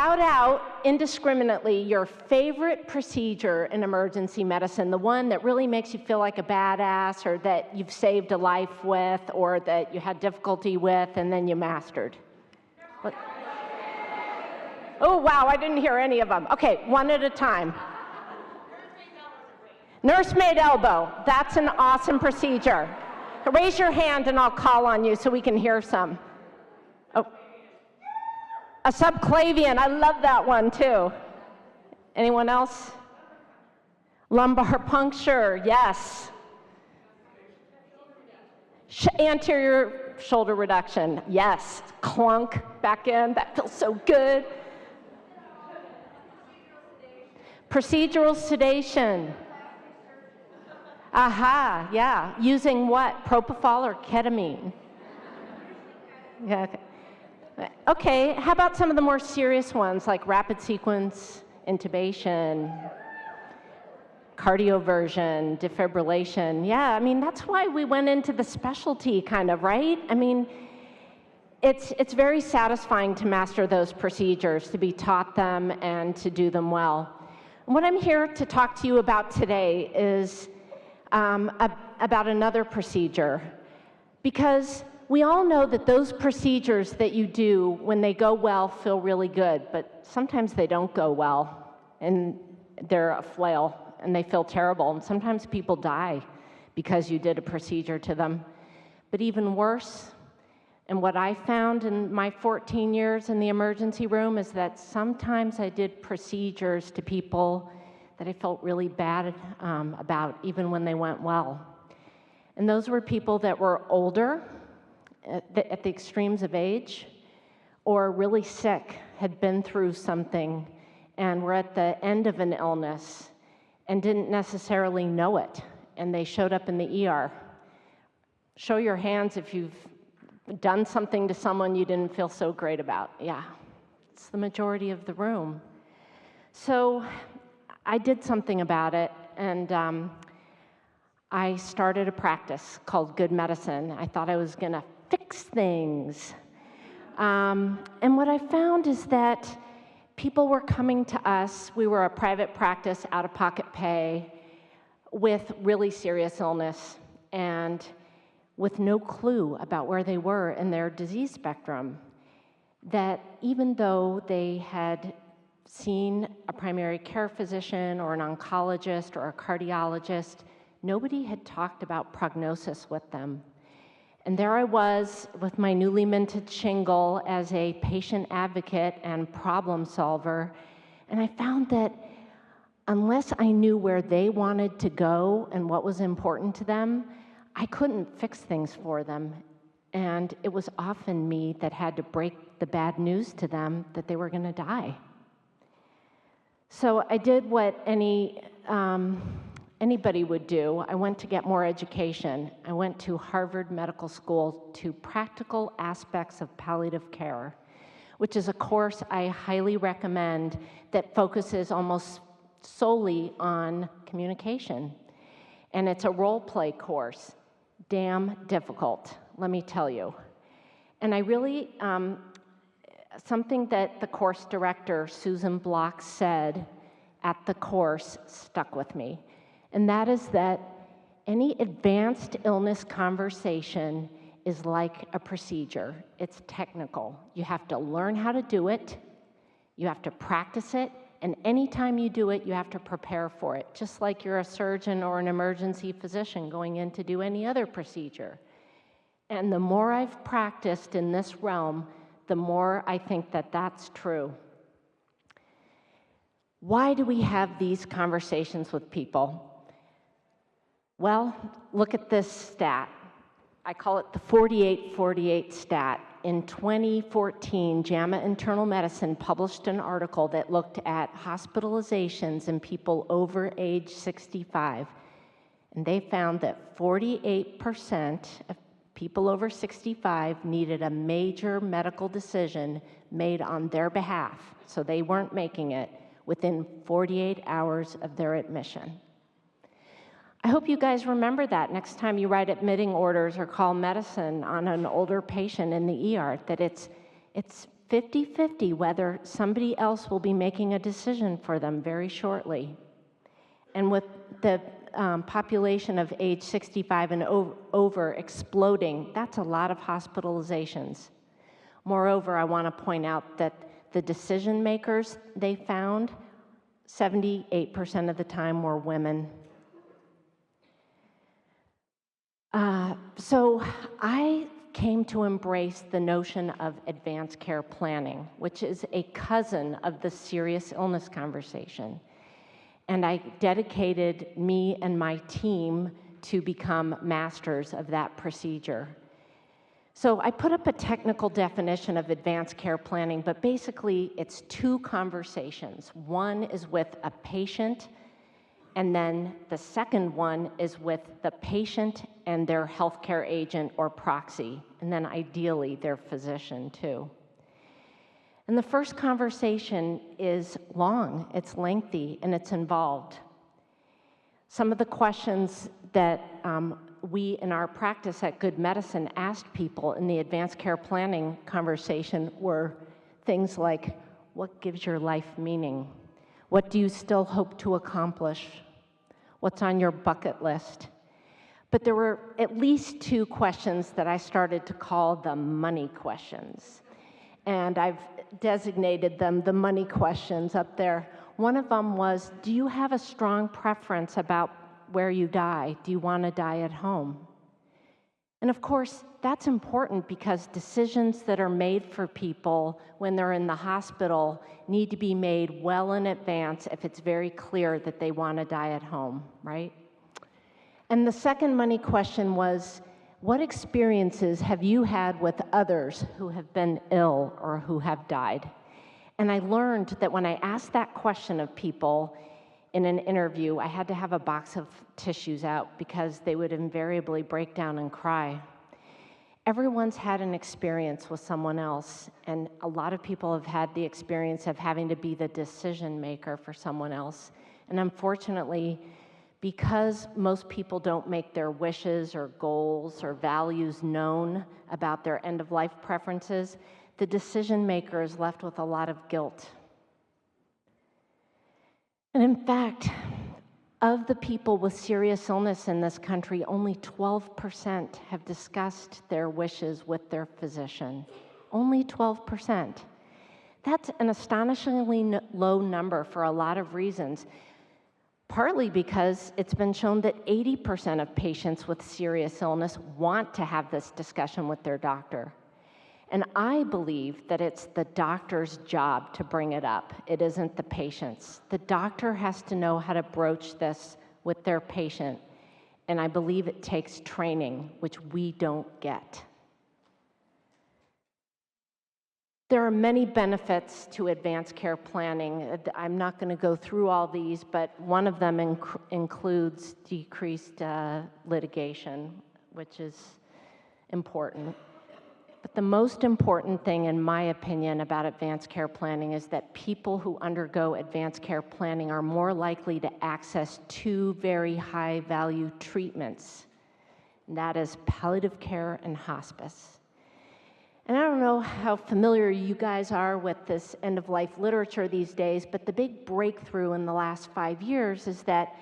shout out indiscriminately your favorite procedure in emergency medicine, the one that really makes you feel like a badass, or that you've saved a life with, or that you had difficulty with and then you mastered. What? Oh, wow, I didn't hear any of them. Okay, one at a time. Nursemaid elbow, that's an awesome procedure. Raise your hand and I'll call on you so we can hear some. Oh. A subclavian, I love that one too. Anyone else? Lumbar puncture, yes. Anterior shoulder reduction, yes. Clunk back in, that feels so good. Procedural sedation. Aha, yeah. Using what? Propofol or ketamine? Yeah, okay. Okay, how about some of the more serious ones like rapid sequence intubation, cardioversion, defibrillation? Yeah, I mean, that's why we went into the specialty kind of, right? I mean, it's very satisfying to master those procedures, to be taught them and to do them well. And what I'm here to talk to you about today is about another procedure, because we all know that those procedures that you do, when they go well, feel really good, but sometimes they don't go well, and they're a flail, and they feel terrible, and sometimes people die because you did a procedure to them. But even worse, and what I found in my 14 years in the emergency room, is that sometimes I did procedures to people that I felt really bad about, even when they went well. And those were people that were older, at the extremes of age, or really sick, had been through something, and were at the end of an illness and didn't necessarily know it, and they showed up in the ER. Show your hands if you've done something to someone you didn't feel so great about. Yeah, it's the majority of the room. So I did something about it, and I started a practice called Good Medicine. I thought I was gonna fix things. And what I found is that people were coming to us. We were a private practice, out-of-pocket pay, with really serious illness and with no clue about where they were in their disease spectrum. That even though they had seen a primary care physician or an oncologist or a cardiologist, nobody had talked about prognosis with them. And there I was with my newly minted shingle as a patient advocate and problem solver, and I found that unless I knew where they wanted to go and what was important to them, I couldn't fix things for them. And it was often me that had to break the bad news to them that they were going to die. So I did what anybody would do. I went to get more education. I went to Harvard Medical School to Practical Aspects of Palliative Care, which is a course I highly recommend that focuses almost solely on communication. And it's a role play course. Damn difficult, let me tell you. And I really, something that the course director, Susan Block, said at the course stuck with me. And that is that any advanced illness conversation is like a procedure. It's technical. You have to learn how to do it, you have to practice it, and anytime you do it, you have to prepare for it, just like you're a surgeon or an emergency physician going in to do any other procedure. And the more I've practiced in this realm, the more I think that that's true. Why do we have these conversations with people? Well, look at this stat. I call it the 48-48 stat. In 2014, JAMA Internal Medicine published an article that looked at hospitalizations in people over age 65. And they found that 48% of people over 65 needed a major medical decision made on their behalf, so they weren't making it, within 48 hours of their admission. I hope you guys remember that next time you write admitting orders or call medicine on an older patient in the ER, that it's 50-50 whether somebody else will be making a decision for them very shortly. And with the population of age 65 and over exploding, that's a lot of hospitalizations. Moreover, I want to point out that the decision makers they found, 78% of the time were women. So I came to embrace the notion of advanced care planning, which is a cousin of the serious illness conversation. And I dedicated me and my team to become masters of that procedure. So I put up a technical definition of advanced care planning, but basically it's two conversations. One is with a patient, and then the second one is with the patient and their healthcare agent or proxy, and then ideally their physician too. And the first conversation is long, it's lengthy, and it's involved. Some of the questions that we in our practice at Good Medicine asked people in the advanced care planning conversation were things like, what gives your life meaning? What do you still hope to accomplish? What's on your bucket list? But there were at least two questions that I started to call the money questions. And I've designated them the money questions up there. One of them was, do you have a strong preference about where you die? Do you want to die at home? And of course, that's important because decisions that are made for people when they're in the hospital need to be made well in advance if it's very clear that they want to die at home, right? And the second money question was, what experiences have you had with others who have been ill or who have died? And I learned that when I asked that question of people in an interview, I had to have a box of tissues out because they would invariably break down and cry. Everyone's had an experience with someone else, and a lot of people have had the experience of having to be the decision maker for someone else. And unfortunately, because most people don't make their wishes or goals or values known about their end-of-life preferences, the decision maker is left with a lot of guilt. And in fact, of the people with serious illness in this country, only 12% have discussed their wishes with their physician. Only 12%. That's an astonishingly low number for a lot of reasons. Partly because it's been shown that 80% of patients with serious illness want to have this discussion with their doctor. And I believe that it's the doctor's job to bring it up. It isn't the patient's. The doctor has to know how to broach this with their patient. And I believe it takes training, which we don't get. There are many benefits to advanced care planning. I'm not going to go through all these, but one of them includes decreased litigation, which is important. But the most important thing, in my opinion, about advanced care planning is that people who undergo advanced care planning are more likely to access two very high-value treatments, and that is palliative care and hospice. And I don't know how familiar you guys are with this end-of-life literature these days, but the big breakthrough in the last 5 years is that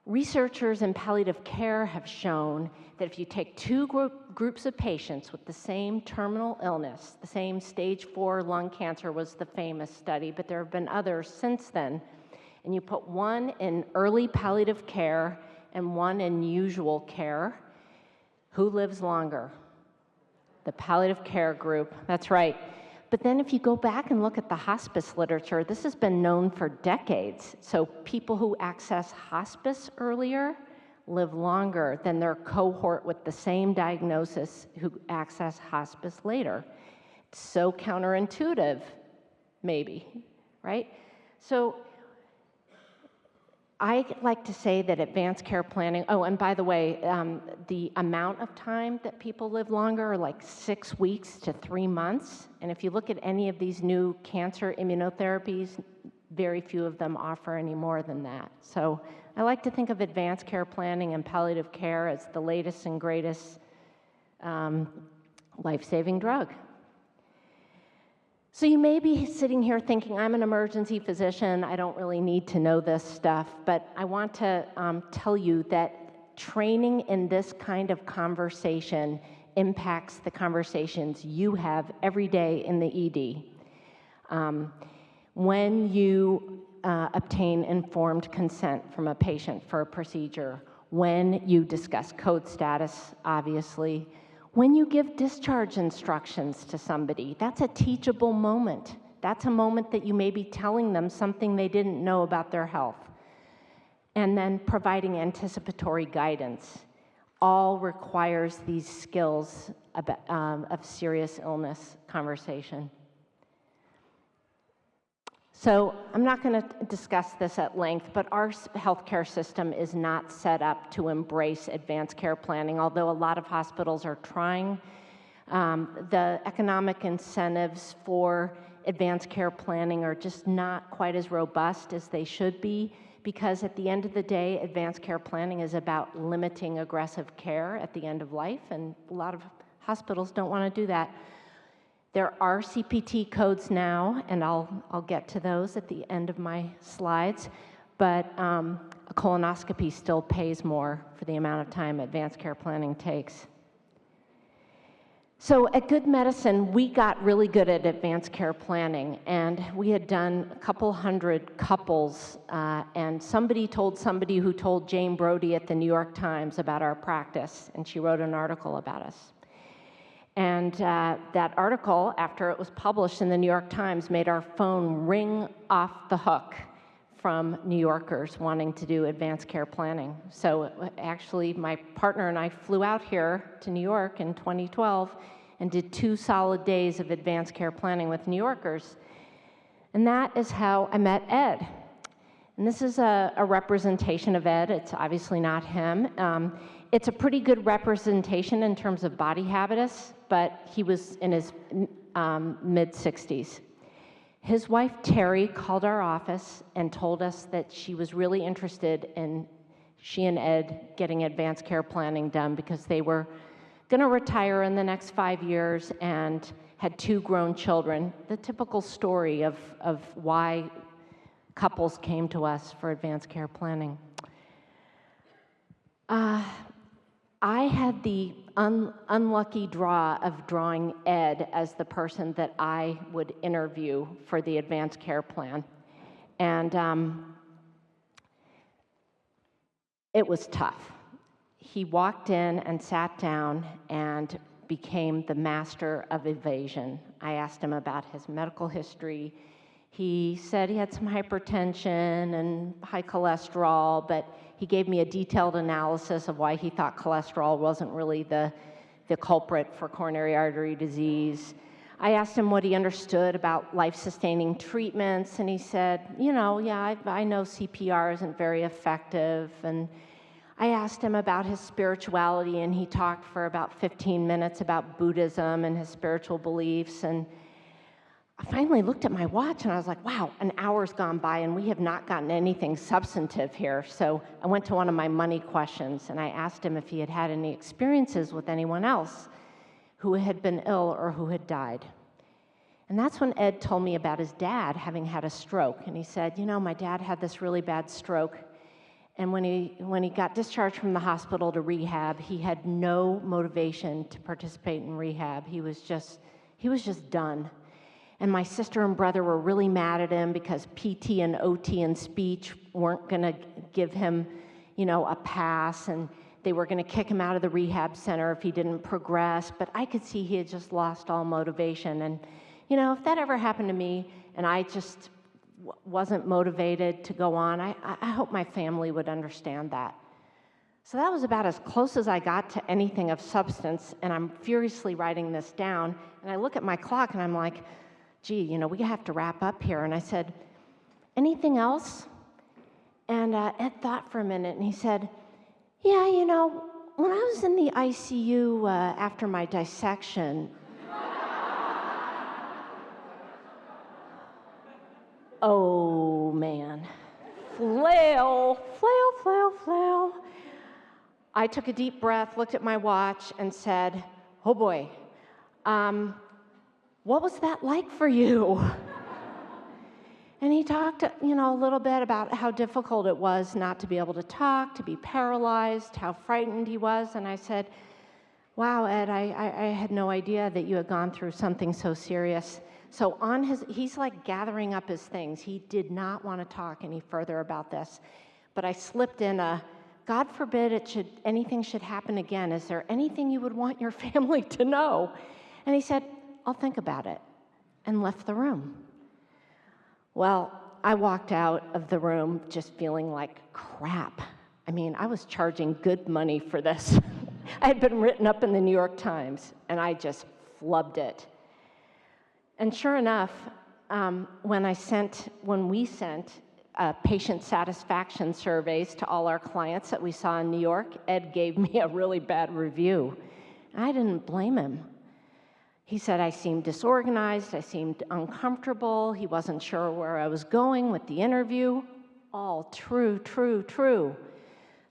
researchers in palliative care have shown that if you take two groups of patients with the same terminal illness, the same stage 4 lung cancer was the famous study, but there have been others since then, and you put one in early palliative care and one in usual care, who lives longer? The palliative care group, that's right. But then if you go back and look at the hospice literature, this has been known for decades. So people who access hospice earlier live longer than their cohort with the same diagnosis who access hospice later. It's so counterintuitive, maybe, right? So I like to say that advanced care planning, oh, and by the way, the amount of time that people live longer are like 6 weeks to 3 months. And if you look at any of these new cancer immunotherapies, very few of them offer any more than that. So I like to think of advanced care planning and palliative care as the latest and greatest life-saving drug. So you may be sitting here thinking, I'm an emergency physician, I don't really need to know this stuff, but I want to tell you that training in this kind of conversation impacts the conversations you have every day in the ED. When you obtain informed consent from a patient for a procedure, when you discuss code status, obviously, when you give discharge instructions to somebody, that's a teachable moment. That's a moment that you may be telling them something they didn't know about their health. And then providing anticipatory guidance all requires these skills of serious illness conversation. So I'm not going to discuss this at length, but our healthcare system is not set up to embrace advanced care planning, although a lot of hospitals are trying. The economic incentives for advanced care planning are just not quite as robust as they should be, because at the end of the day, advanced care planning is about limiting aggressive care at the end of life, and a lot of hospitals don't want to do that. There are CPT codes now, and I'll get to those at the end of my slides, but a colonoscopy still pays more for the amount of time advanced care planning takes. So at Good Medicine, we got really good at advanced care planning, and we had done a couple hundred couples, and somebody told somebody who told Jane Brody at the New York Times about our practice, and she wrote an article about us. And that article, after it was published in the New York Times, made our phone ring off the hook from New Yorkers wanting to do advanced care planning. So actually, my partner and I flew out here to New York in 2012 and did 2 solid days of advanced care planning with New Yorkers. And that is how I met Ed. And this is a representation of Ed. It's obviously not him. It's a pretty good representation in terms of body habitus, but he was in his mid-60s. His wife, Terry, called our office and told us that she was really interested in she and Ed getting advanced care planning done because they were going to retire in the next 5 years and had 2 grown children. The typical story of why couples came to us for advanced care planning. I had the unlucky draw of drawing Ed as the person that I would interview for the advanced care plan. And it was tough. He walked in and sat down and became the master of evasion. I asked him about his medical history. He said he had some hypertension and high cholesterol, but he gave me a detailed analysis of why he thought cholesterol wasn't really the culprit for coronary artery disease. I asked him what he understood about life-sustaining treatments, and he said, you know, yeah, I know CPR isn't very effective. And I asked him about his spirituality, and he talked for about 15 minutes about Buddhism and his spiritual beliefs. And I finally looked at my watch and I was like, wow, an hour's gone by and we have not gotten anything substantive here. So I went to one of my money questions and I asked him if he had had any experiences with anyone else who had been ill or who had died. And that's when Ed told me about his dad having had a stroke. And he said, you know, my dad had this really bad stroke. And when he got discharged from the hospital to rehab, he had no motivation to participate in rehab. He was just done. And my sister and brother were really mad at him because PT and OT and speech weren't going to give him, you know, a pass, and they were going to kick him out of the rehab center if he didn't progress. But I could see he had just lost all motivation. And, you know, if that ever happened to me and I just wasn't motivated to go on, I hope my family would understand that. So that was about as close as I got to anything of substance, and I'm furiously writing this down. And I look at my clock and I'm like, gee, you know, we have to wrap up here. And I said, anything else? And Ed thought for a minute, and he said, yeah, you know, when I was in the ICU after my dissection, oh, man, flail. I took a deep breath, looked at my watch, and said, oh, boy, what was that like for you? And he talked, a little bit about how difficult it was not to be able to talk, to be paralyzed, how frightened he was. And I said, wow, Ed, I had no idea that you had gone through something so serious. So he's like gathering up his things. He did not want to talk any further about this. But I slipped in God forbid anything should happen again. Is there anything you would want your family to know? And he said, I'll think about it, and left the room. Well, I walked out of the room just feeling like crap. I mean, I was charging good money for this. I had been written up in the New York Times, and I just flubbed it. And sure enough, when we sent patient satisfaction surveys to all our clients that we saw in New York, Ed gave me a really bad review. And I didn't blame him. He said I seemed disorganized, I seemed uncomfortable, he wasn't sure where I was going with the interview. All true, true, true.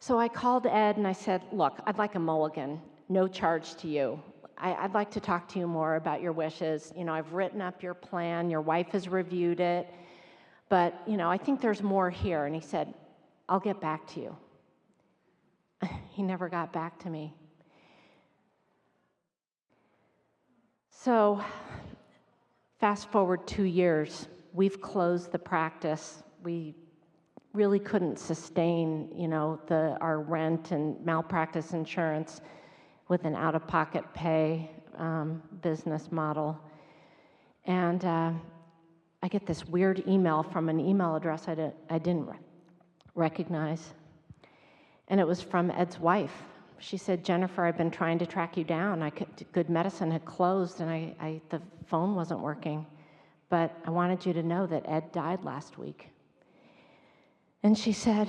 So I called Ed and I said, look, I'd like a mulligan, no charge to you. I'd like to talk to you more about your wishes. I've written up your plan, your wife has reviewed it, but I think there's more here. And he said, I'll get back to you. He never got back to me. So fast forward 2 years, we've closed the practice. We really couldn't sustain, our rent and malpractice insurance with an out-of-pocket pay business model. And I get this weird email from an email address I didn't recognize. And it was from Ed's wife. She said, Jennifer, I've been trying to track you down. Good Medicine had closed and the phone wasn't working. But I wanted you to know that Ed died last week. And she said,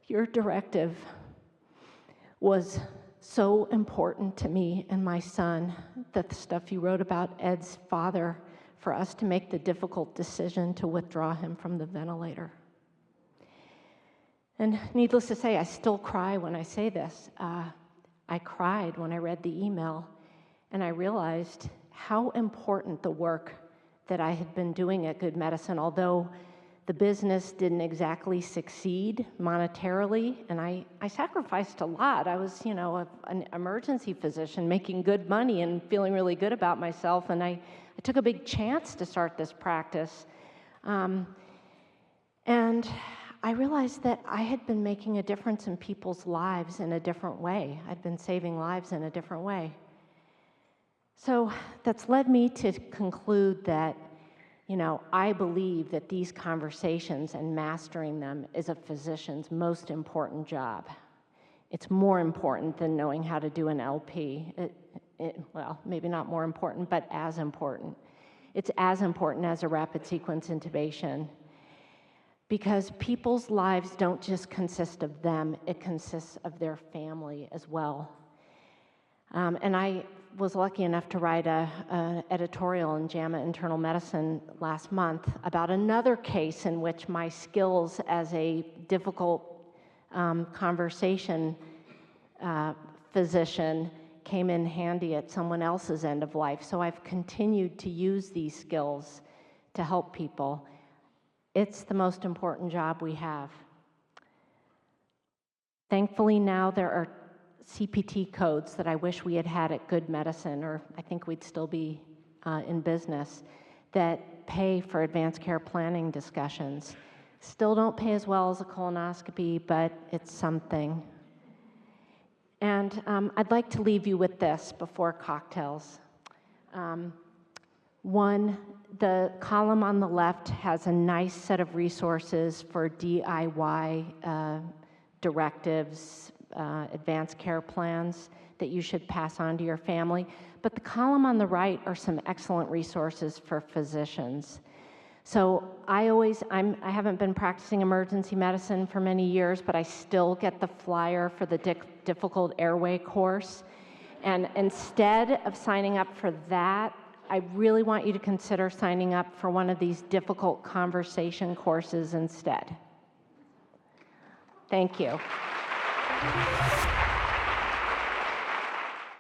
your directive was so important to me and my son, the stuff you wrote about Ed's father, for us to make the difficult decision to withdraw him from the ventilator. And needless to say, I still cry when I say this. I cried when I read the email, and I realized how important the work that I had been doing at Good Medicine, although the business didn't exactly succeed monetarily, and I sacrificed a lot. I was, an emergency physician making good money and feeling really good about myself, and I took a big chance to start this practice. And I realized that I had been making a difference in people's lives in a different way. I'd been saving lives in a different way. So that's led me to conclude that, I believe that these conversations and mastering them is a physician's most important job. It's more important than knowing how to do an LP. Well, maybe not more important, but as important. It's as important as a rapid sequence intubation. Because people's lives don't just consist of them, it consists of their family as well. And I was lucky enough to write an editorial in JAMA Internal Medicine last month about another case in which my skills as a difficult conversation physician came in handy at someone else's end of life. So I've continued to use these skills to help people. It's the most important job we have. Thankfully, now there are CPT codes that I wish we had had at Good Medicine, or I think we'd still be in business, that pay for advanced care planning discussions. Still don't pay as well as a colonoscopy, but it's something. And I'd like to leave you with this before cocktails. One, the column on the left has a nice set of resources for DIY directives, advanced care plans that you should pass on to your family. But the column on the right are some excellent resources for physicians. So I haven't been practicing emergency medicine for many years, but I still get the flyer for the difficult airway course. And instead of signing up for that, I really want you to consider signing up for one of these difficult conversation courses instead. Thank you.